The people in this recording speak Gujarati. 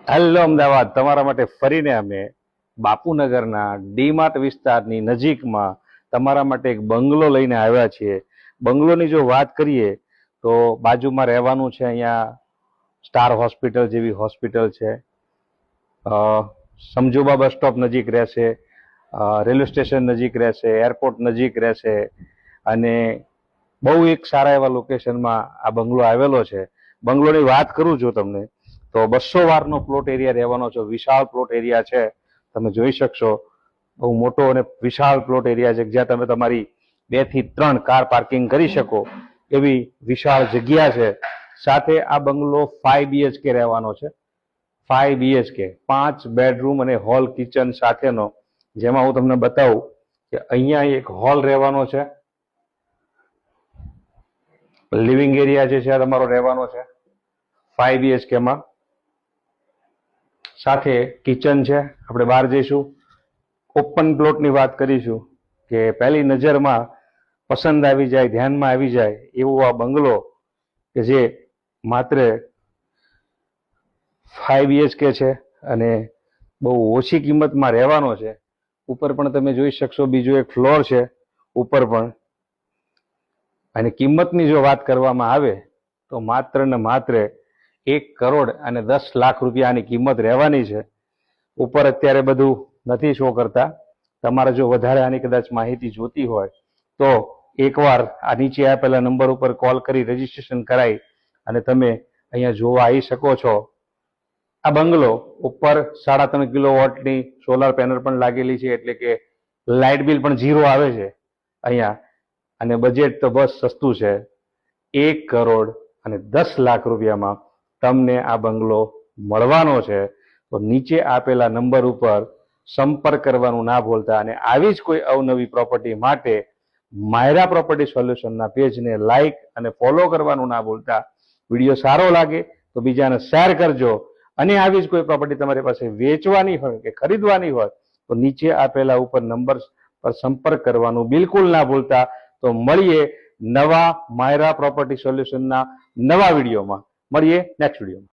હેલો અમદાવાદ, તમારા માટે ફરીને અમે બાપુનગરના ડીમાર્ટ વિસ્તારની નજીકમાં તમારા માટે એક બંગલો લઈને આવ્યા છીએ. બંગલોની જો વાત કરીએ તો બાજુમાં રહેવાનું છે. અહીંયા સ્ટાર હોસ્પિટલ જેવી હોસ્પિટલ છે. સમજોબા બસ સ્ટોપ નજીક રહેશે, રેલવે સ્ટેશન નજીક રહેશે, એરપોર્ટ નજીક રહેશે અને બહુ એક સારા એવા લોકેશનમાં આ બંગલો આવેલો છે. બંગલોની વાત કરું છું તમને તો 200 વારનો પ્લોટ એરિયા રહેવાનો છે. વિશાળ પ્લોટ એરિયા છે, તમે જોઈ શકશો. બહુ મોટો અને વિશાળ પ્લોટ એરિયા છે, જ્યાં તમે તમારી 2 થી 3 કાર પાર્કિંગ કરી શકો એવી વિશાળ જગ્યા છે. સાથે આ બંગલો 5 BHK રહેવાનો છે. 5 BHK 5 બેડરૂમ અને હોલ કિચન સાથેનો, જેમાં હું તમને બતાવું કે અહીંયા એક હોલ રહેવાનો છે. લિવિંગ એરિયા જે છે તમારો રહેવાનો છે 5 BHK માં. સાથે કિચન છે. આપણે બહાર જઈશું, ઓપન પ્લોટની વાત કરીશું કે પહેલી નજરમાં પસંદ આવી જાય, ધ્યાનમાં આવી જાય એવો આ બંગલો કે જે માત્ર 5 BHK છે અને બહુ ઓછી કિંમતમાં રહેવાનો છે. ઉપર પણ તમે જોઈ શકશો, બીજો એક ફ્લોર છે ઉપર પણ. અને કિંમતની જો વાત કરવામાં આવે તો માત્ર ને માત્ર 1 કરોડ અને 10 લાખ રૂપિયાની કિંમત રહેવાની છે. ઉપર અત્યારે બધું નથી શો કરતા. તમારે જો વધારે આની કદાચ માહિતી જોતી હોય તો એકવાર આ નીચે આપેલા નંબર ઉપર કોલ કરી રજીસ્ટ્રેશન કરાવી અને તમે અહીંયા જોવા આવી શકો છો. આ બંગલો ઉપર 3.5 કિલોવોટની સોલાર પેનલ પણ લાગેલી છે, એટલે કે લાઇટ બિલ પણ 0 આવે છે અહીંયા. અને બજેટ તો બસ સસ્તું છે. 1 કરોડ અને 10 લાખ રૂપિયામાં તમને આ બંગલો મળવાનો છે. તો નીચે આપેલા નંબર ઉપર સંપર્ક કરવાનું ના ભૂલતા. અને આવી જ કોઈ અવનવી પ્રોપર્ટી માટે માયરા પ્રોપર્ટી સોલ્યુશનના પેજને લાઇક અને ફોલો કરવાનું ના ભૂલતા. વિડીયો સારો લાગે તો બીજાને શેર કરજો. અને આવી જ કોઈ પ્રોપર્ટી તમારી પાસે વેચવાની હોય કે ખરીદવાની હોય તો નીચે આપેલા ઉપર નંબર પર સંપર્ક કરવાનું બિલકુલ ના ભૂલતા. તો મળીએ નવા માયરા પ્રોપર્ટી સોલ્યુશનના નવા વિડીયોમાં. મળીએ નેક્સ્ટ વિડીયોમાં.